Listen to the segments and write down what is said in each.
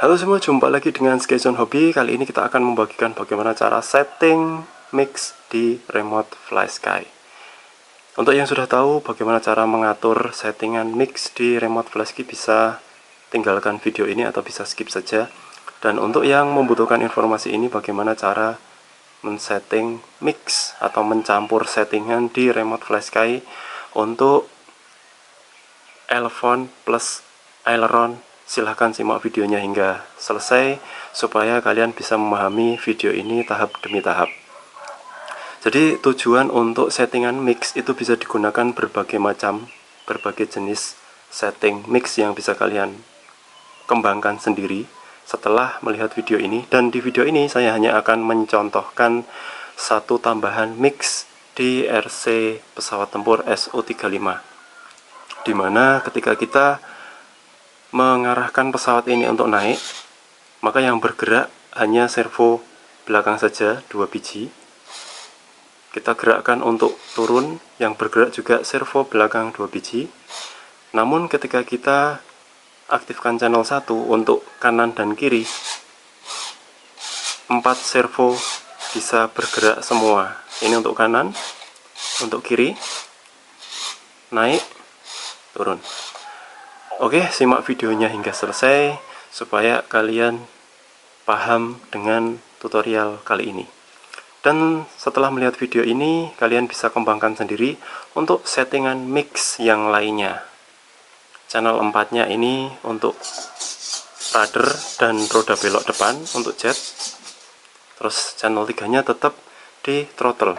Halo semua, jumpa lagi dengan Skyzone Hobby. Kali ini kita akan membagikan bagaimana cara setting mix di remote FlySky. Untuk yang sudah tahu bagaimana cara mengatur settingan mix di remote FlySky, bisa tinggalkan video ini atau bisa skip saja. Dan untuk yang membutuhkan informasi ini, bagaimana cara men-setting mix atau mencampur settingan di remote FlySky untuk Elefon plus aileron, silahkan simak videonya hingga selesai supaya kalian bisa memahami video ini tahap demi tahap. Jadi tujuan untuk settingan mix itu bisa digunakan berbagai jenis setting mix yang bisa kalian kembangkan sendiri setelah melihat video ini. Dan di video ini saya hanya akan mencontohkan satu tambahan mix di RC pesawat tempur SU-35, dimana ketika kita mengarahkan pesawat ini untuk naik, maka yang bergerak hanya servo belakang saja 2 biji. Kita gerakkan untuk turun, yang bergerak juga servo belakang 2 biji. Namun ketika kita aktifkan channel 1 untuk kanan dan kiri, 4 servo bisa bergerak semua. Ini untuk kanan, untuk kiri, naik, turun. Oke, simak videonya hingga selesai supaya kalian paham dengan tutorial kali ini. Dan setelah melihat video ini, kalian bisa kembangkan sendiri untuk settingan mix yang lainnya. Channel 4-nya ini untuk rudder dan roda belok depan untuk jet. Terus channel 3-nya tetap di throttle.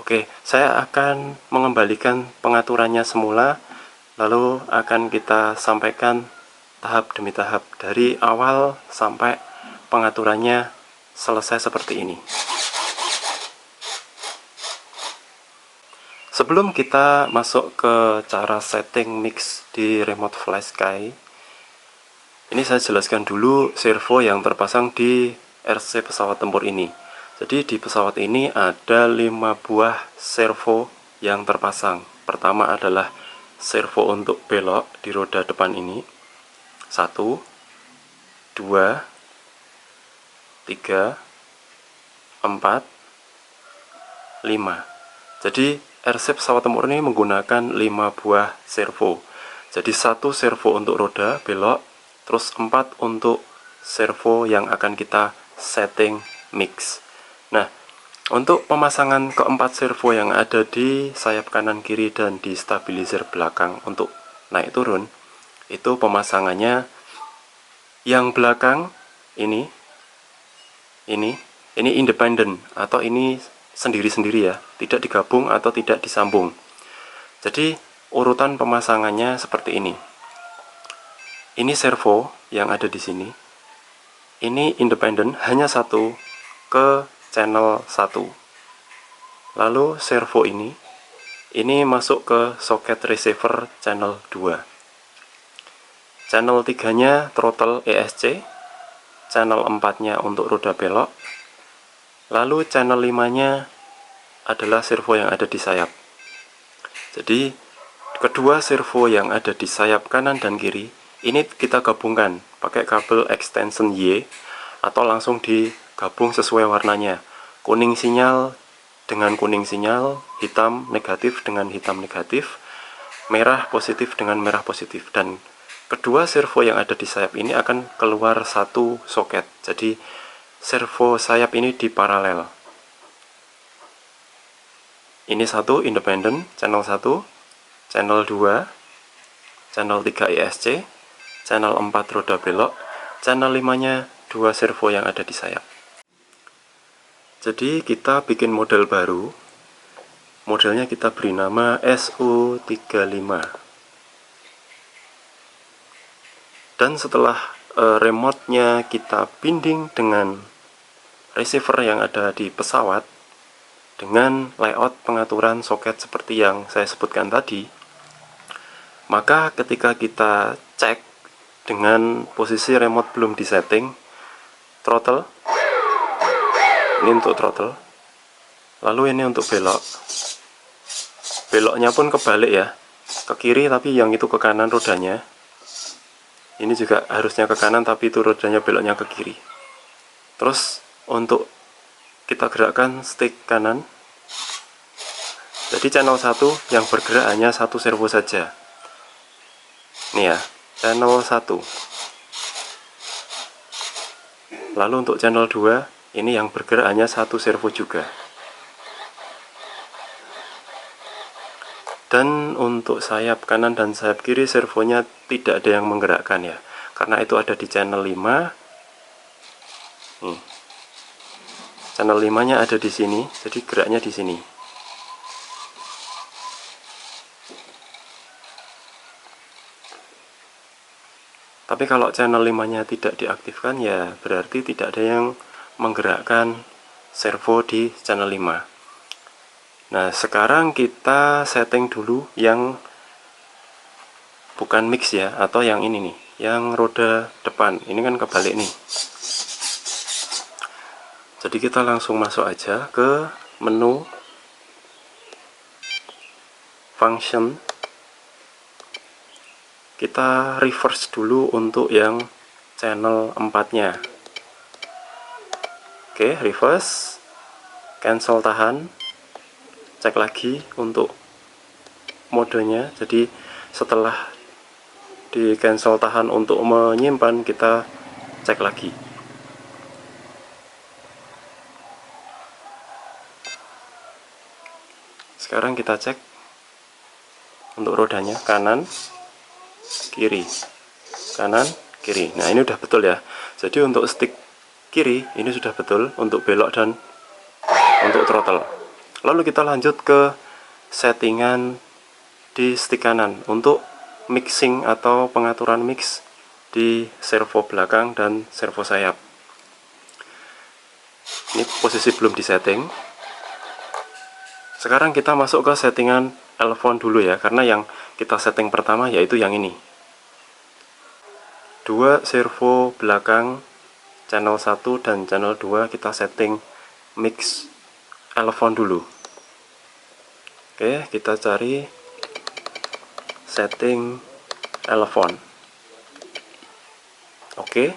Oke, saya akan mengembalikan pengaturannya semula, lalu akan kita sampaikan tahap demi tahap dari awal sampai pengaturannya selesai seperti ini. Sebelum kita masuk ke cara setting mix di remote FlySky, ini saya jelaskan dulu servo yang terpasang di RC pesawat tempur ini. Jadi di pesawat ini ada 5 buah servo yang terpasang. Pertama adalah servo untuk belok di roda depan ini. 1, 2, 3, 4, 5. Jadi RC pesawat tempur ini menggunakan 5 buah servo. Jadi 1 servo untuk roda belok, terus 4 untuk servo yang akan kita setting mix. Nah, untuk pemasangan keempat servo yang ada di sayap kanan kiri dan di stabilizer belakang untuk naik turun, itu pemasangannya yang belakang ini independen atau ini sendiri-sendiri ya, tidak digabung atau tidak disambung. Jadi urutan pemasangannya seperti ini. Ini servo yang ada di sini. Ini independen, hanya satu ke channel 1. Lalu servo ini masuk ke soket receiver channel 2. Channel 3-nya throttle ESC, channel 4-nya untuk roda belok, lalu channel 5-nya adalah servo yang ada di sayap. Jadi kedua servo yang ada di sayap kanan dan kiri ini kita gabungkan pakai kabel extension Y atau langsung digabung sesuai warnanya. Kuning sinyal dengan kuning sinyal, hitam negatif dengan hitam negatif, merah positif dengan merah positif. Dan kedua servo yang ada di sayap ini akan keluar satu soket. Jadi servo sayap ini di paralel. Ini satu independen, channel 1, channel 2, channel 3 ESC, channel 4 roda belok, channel 5-nya 2 servo yang ada di sayap. Jadi kita bikin model baru. Modelnya kita beri nama SU-35. Dan setelah remote-nya kita binding dengan receiver yang ada di pesawat dengan layout pengaturan soket seperti yang saya sebutkan tadi, maka ketika kita cek dengan posisi remote belum disetting, throttle, ini untuk throttle, lalu ini untuk belok. Beloknya pun kebalik ya, ke kiri tapi yang itu ke kanan rodanya. Ini juga harusnya ke kanan, tapi itu rodanya beloknya ke kiri. Terus untuk kita gerakkan stick kanan, jadi channel 1 yang bergerak hanya satu servo saja. Nih ya, channel 1. Lalu untuk channel 2, ini yang bergerak hanya satu servo juga. Dan untuk sayap kanan dan sayap kiri servonya tidak ada yang menggerakkan ya, karena itu ada di channel 5. Nih, channel 5 nya ada di sini, jadi geraknya di sini. Tapi kalau channel 5 nya tidak diaktifkan ya berarti tidak ada yang menggerakkan servo di channel 5. Nah, sekarang kita setting dulu yang bukan mix ya, atau yang ini nih, yang roda depan. Ini kan kebalik nih. Jadi kita langsung masuk aja ke menu function. Kita reverse dulu untuk yang channel 4-nya. Oke, reverse, cancel tahan, cek lagi untuk modenya. Jadi setelah di cancel tahan untuk menyimpan, kita cek lagi. Sekarang kita cek untuk rodanya, kanan kiri, kanan kiri. Nah, ini udah betul ya. Jadi untuk stick kiri ini sudah betul untuk belok dan untuk throttle. Lalu kita lanjut ke settingan di stick kanan untuk mixing atau pengaturan mix di servo belakang dan servo sayap. Ini posisi belum disetting. Sekarang kita masuk ke settingan elevon dulu ya, karena yang kita setting pertama yaitu yang ini. Dua servo belakang channel 1 dan channel 2 kita setting mix elevon dulu. Oke, kita cari setting elevon. Oke,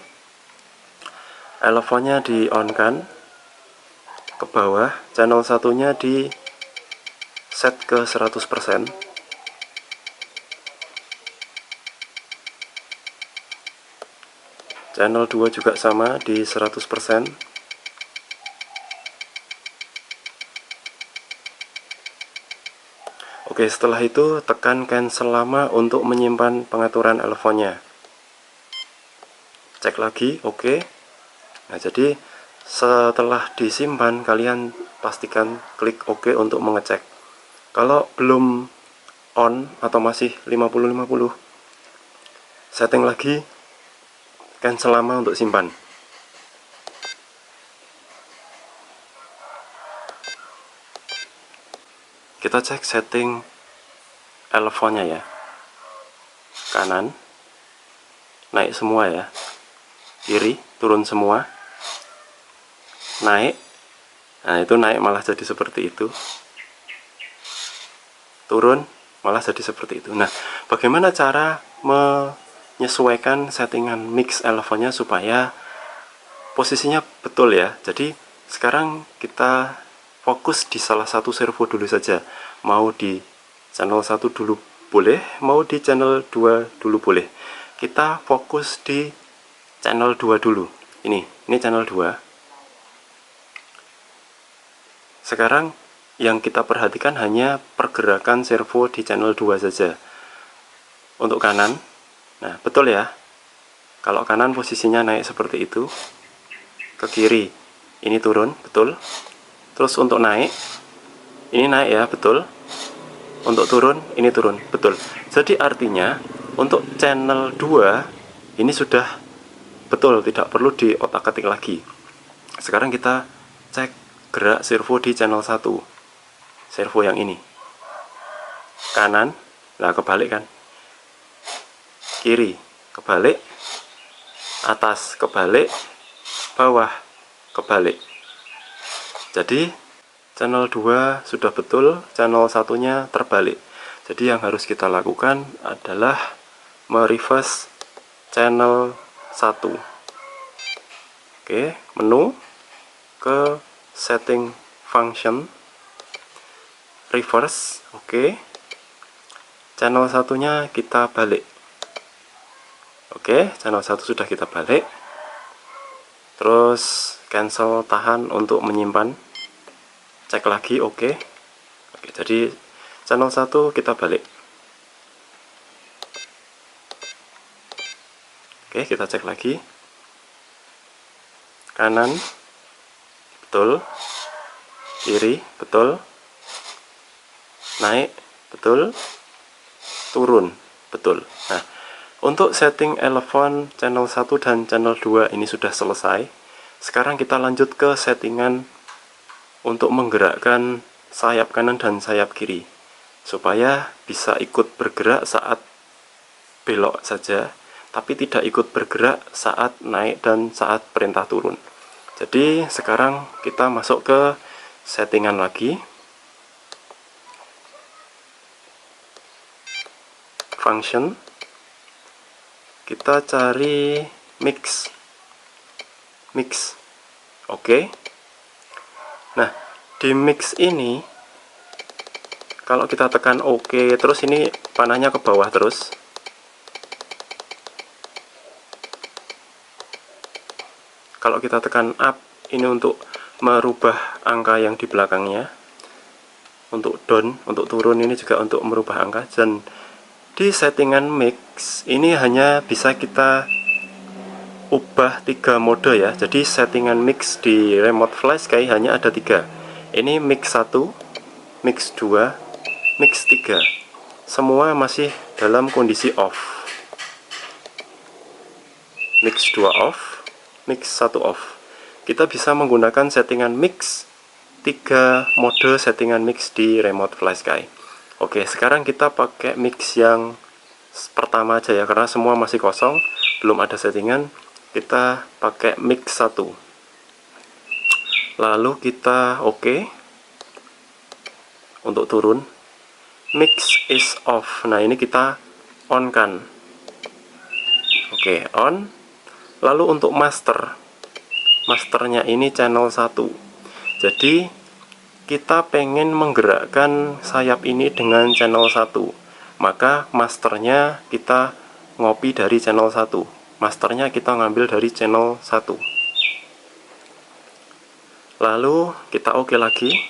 elevonnya di on kan ke bawah, channel satunya di set ke 100%. Channel 2 juga sama di 100%. Oke, setelah itu tekan cancel lama untuk menyimpan pengaturan elevonnya. Cek lagi, oke. Nah, jadi setelah disimpan kalian pastikan klik oke untuk mengecek. Kalau belum on atau masih 50-50, setting lagi, cancel lama untuk simpan. Kita cek setting elevonnya ya. Kanan naik semua ya, kiri turun semua, naik. Nah, itu naik malah jadi seperti itu, turun malah jadi seperti itu. Nah, bagaimana cara menyesuaikan settingan mix elevonnya supaya posisinya betul ya? Jadi sekarang kita fokus di salah satu servo dulu saja. Mau di channel 1 dulu boleh, mau di channel 2 dulu boleh. Kita fokus di channel 2 dulu. Ini channel 2. Sekarang yang kita perhatikan hanya pergerakan servo di channel 2 saja. Untuk kanan, nah betul ya. Kalau kanan posisinya naik seperti itu, ke kiri ini turun, betul. Terus untuk naik, ini naik ya, betul. Untuk turun, ini turun, betul. Jadi artinya untuk channel 2 ini sudah betul, tidak perlu diotak-atik lagi. Sekarang kita cek gerak servo di channel 1. Servo yang ini. Kanan, nah kebalik kan. Kiri, kebalik. Atas, kebalik. Bawah, kebalik. Jadi channel 2 sudah betul, channel satunya terbalik. Jadi yang harus kita lakukan adalah mereverse channel 1. Oke, menu ke setting function, reverse. Oke, channel satunya kita balik. Oke, channel 1 sudah kita balik. Terus cancel, tahan untuk menyimpan, cek lagi. Oke, jadi channel 1 kita balik. Oke, kita cek lagi, kanan betul, kiri betul, naik betul, turun betul. Nah, untuk setting elevon channel 1 dan channel 2 ini sudah selesai. Sekarang kita lanjut ke settingan untuk menggerakkan sayap kanan dan sayap kiri, supaya bisa ikut bergerak saat belok saja, tapi tidak ikut bergerak saat naik dan saat perintah turun. Jadi sekarang kita masuk ke settingan lagi, function, kita cari mix. Oke. Nah, di mix ini kalau kita tekan OK, terus ini panahnya ke bawah terus. Kalau kita tekan up, ini untuk merubah angka yang di belakangnya. Untuk down, untuk turun, ini juga untuk merubah angka. Dan di settingan mix ini hanya bisa kita ubah 3 mode ya. Jadi settingan mix di remote flash kayak hanya ada 3. Ini mix 1, mix 2, mix 3. Semua masih dalam kondisi off. Mix 2 off, mix 1 off. Kita bisa menggunakan settingan mix 3 mode settingan mix di remote flash sky. Oke, sekarang kita pakai mix yang pertama aja ya, karena semua masih kosong, belum ada settingan. Kita pakai mix 1. Lalu kita oke. Untuk turun, mix is off. Nah, ini kita on kan. Oke, on. Lalu untuk masternya ini channel 1. Jadi kita pengen menggerakkan sayap ini dengan channel 1, maka masternya kita ngopi dari channel 1. Masternya kita ngambil dari channel 1. Lalu kita oke lagi,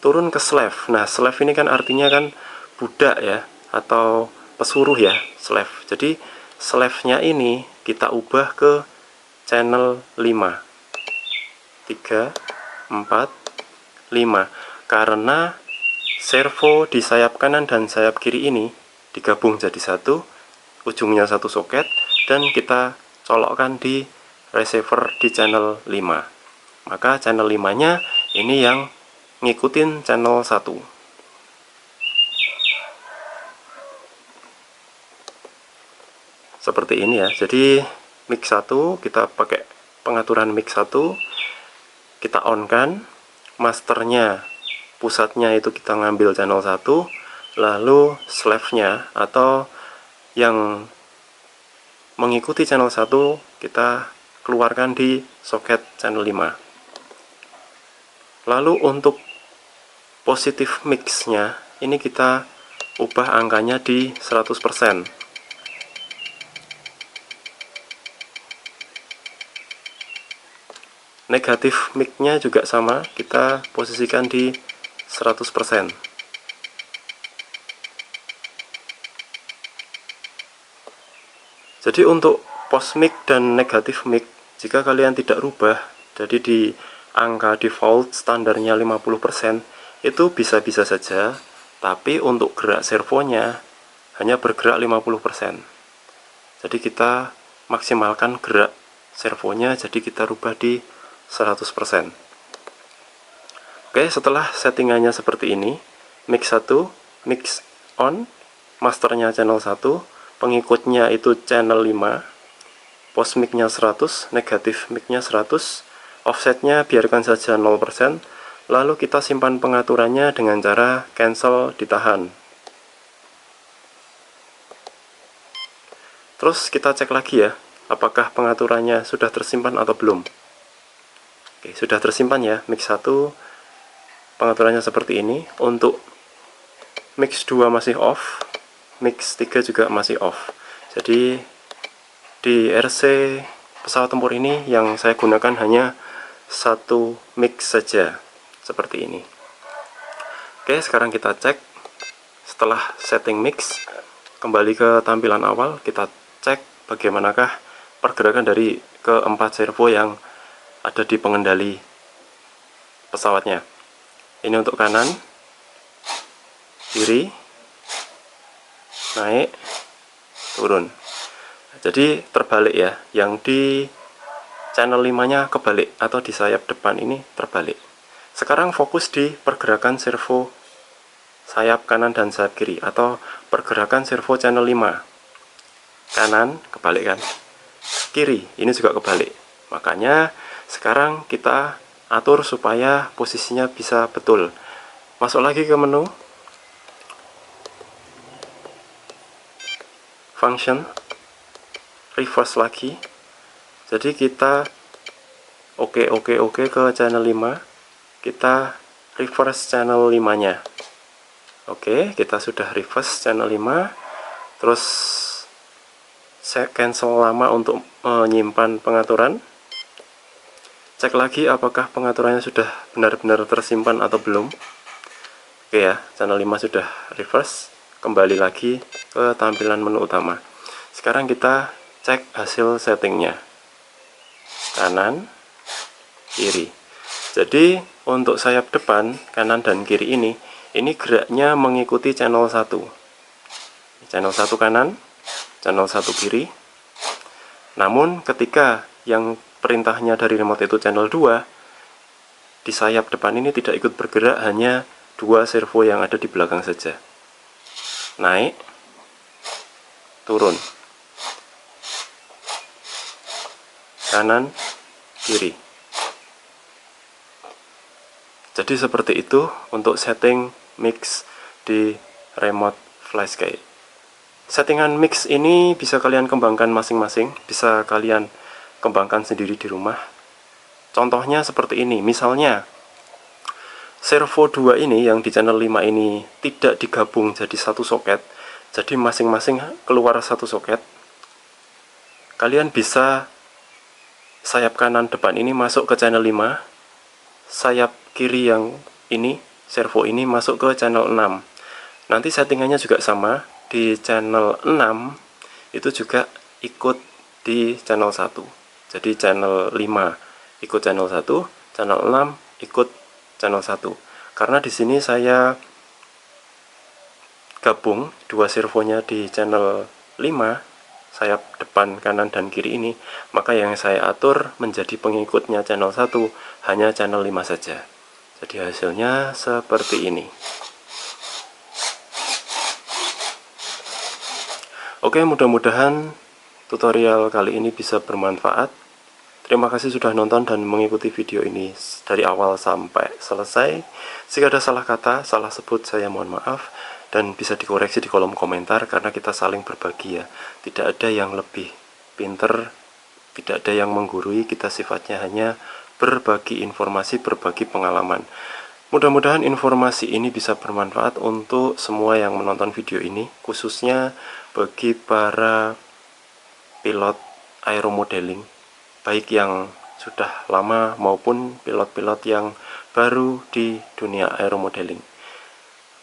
turun ke slave. Nah, slave ini kan artinya kan budak ya, atau pesuruh ya, slave. Jadi slave-nya ini kita ubah ke channel 5. 3, 4, 5. Karena servo di sayap kanan dan sayap kiri ini digabung jadi satu, ujungnya satu soket, dan kita colokkan di receiver di channel 5. Maka channel 5-nya ini yang ngikutin channel 1. Seperti ini ya. Jadi mix 1 kita pakai pengaturan mix 1, kita on kan, masternya pusatnya itu kita ngambil channel 1, lalu slave-nya atau yang mengikuti channel 1 kita keluarkan di soket channel 5. Lalu untuk positif mix-nya ini kita ubah angkanya di 100%. Negatif mix-nya juga sama, kita posisikan di 100%. Jadi untuk post mix dan negatif mix, jika kalian tidak rubah, jadi di angka default standarnya 50%, itu bisa-bisa saja, tapi untuk gerak servonya hanya bergerak 50%. Jadi kita maksimalkan gerak servonya, jadi kita rubah di 100%. Oke, setelah settingannya seperti ini, mix 1, mix on, masternya channel 1, pengikutnya itu channel 5, post mix-nya 100, negatif mix-nya 100, offsetnya biarkan saja 0%, lalu kita simpan pengaturannya dengan cara cancel, ditahan. Terus kita cek lagi ya, apakah pengaturannya sudah tersimpan atau belum. Oke, sudah tersimpan ya. Mix 1 pengaturannya seperti ini. Untuk mix 2 masih off, mix 3 juga masih off. Jadi di RC pesawat tempur ini yang saya gunakan hanya satu mix saja, seperti ini. Oke, sekarang kita cek. Setelah setting mix, kembali ke tampilan awal, kita cek bagaimanakah pergerakan dari keempat servo yang ada di pengendali pesawatnya. Ini untuk kanan, kiri, naik, turun. Jadi terbalik ya, yang di channel 5 nya kebalik, atau di sayap depan ini terbalik. Sekarang fokus di pergerakan servo sayap kanan dan sayap kiri, atau pergerakan servo channel 5. Kanan kebalik kan, kiri ini juga kebalik. Makanya sekarang kita atur supaya posisinya bisa betul. Masuk lagi ke menu function, reverse lagi. Jadi kita oke ke channel 5, kita reverse channel 5 nya. Oke, kita sudah reverse channel 5. Terus saya cancel lama untuk menyimpan pengaturan. Cek lagi apakah pengaturannya sudah benar-benar tersimpan atau belum. Oke ya, channel 5 sudah reverse. Kembali lagi ke tampilan menu utama. Sekarang kita cek hasil settingnya. Kanan, kiri. Jadi untuk sayap depan, kanan dan kiri ini geraknya mengikuti channel 1. Channel 1 kanan, channel 1 kiri. Namun ketika yang perintahnya dari remote itu channel 2, di sayap depan ini tidak ikut bergerak, hanya 2 servo yang ada di belakang saja. Naik, turun, kanan, kiri. Jadi seperti itu untuk setting mix di remote FlySky. Settingan mix ini bisa kalian kembangkan masing-masing, bisa kalian kembangkan sendiri di rumah. Contohnya seperti ini, misalnya servo 2 ini yang di channel 5 ini tidak digabung jadi satu soket, jadi masing-masing keluar satu soket. Kalian bisa sayap kanan depan ini masuk ke channel 5, sayap kiri yang ini, servo ini masuk ke channel 6. Nanti settingannya juga sama, di channel 6 itu juga ikut di channel 1. Jadi channel 5 ikut channel 1, channel 6 ikut channel 1. Karena di sini saya gabung dua servonya di channel 5, sayap depan, kanan, dan kiri ini, maka yang saya atur menjadi pengikutnya channel 1 hanya channel 5 saja. Jadi hasilnya seperti ini. Oke, mudah-mudahan tutorial kali ini bisa bermanfaat. Terima kasih sudah nonton dan mengikuti video ini dari awal sampai selesai. Jika ada salah kata, salah sebut, saya mohon maaf. Dan bisa dikoreksi di kolom komentar karena kita saling berbagi ya. Tidak ada yang lebih pinter, tidak ada yang menggurui, kita sifatnya hanya berbagi informasi, berbagi pengalaman. Mudah-mudahan informasi ini bisa bermanfaat untuk semua yang menonton video ini, khususnya bagi para pilot aeromodeling, baik yang sudah lama maupun pilot-pilot yang baru di dunia aeromodeling.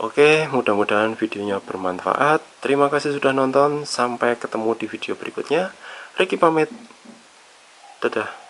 Oke, mudah-mudahan videonya bermanfaat. Terima kasih sudah nonton, sampai ketemu di video berikutnya. Ricky pamit, dadah.